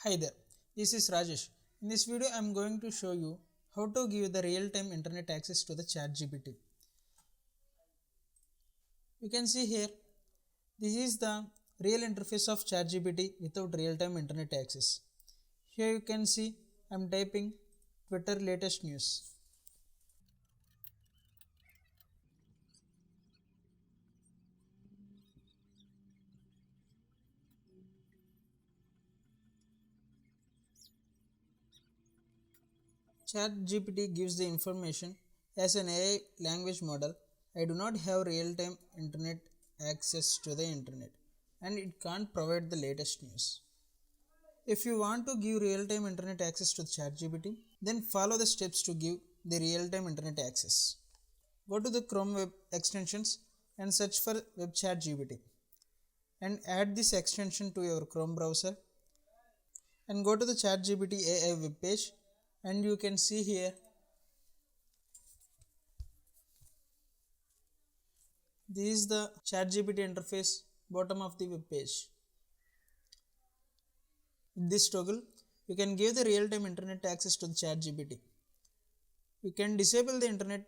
Hi there, this is Rajesh. In this video, I am going to show you how to give the real-time internet access to the ChatGPT. You can see here, this is the real interface of ChatGPT without real-time internet access. Here you can see I am typing Twitter latest news. ChatGPT gives the information as an AI language model. I do not have real-time internet access to the internet and it can't provide the latest news. If you want to give real-time internet access to ChatGPT, then follow the steps to give the real-time internet access. Go to the Chrome web extensions and search for web ChatGPT and add this extension to your Chrome browser and go to the ChatGPT AI web page and you can see here this is the ChatGPT interface bottom of the web page. With this toggle, you can give the real-time internet access to the ChatGPT. You can disable the internet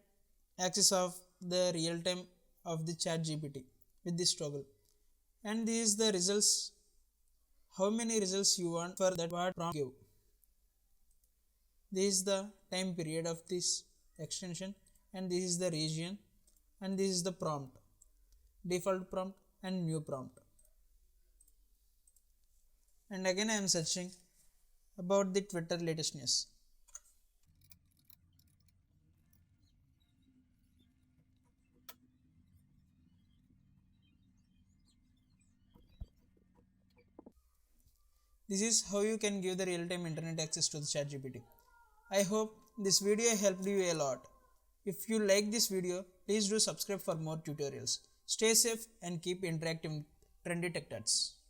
access of the real-time of the ChatGPT with this toggle. And this is the results, how many results you want for that what prompt give. This is the time period of this extension and this is the region and this is the prompt, default prompt and new prompt. And again I am searching about the Twitter latest news. This is how you can give the real-time internet access to the ChatGPT. I hope this video helped you a lot. If you like this video, please do subscribe for more tutorials. Stay safe and keep interacting with Trendy Tech Tuts.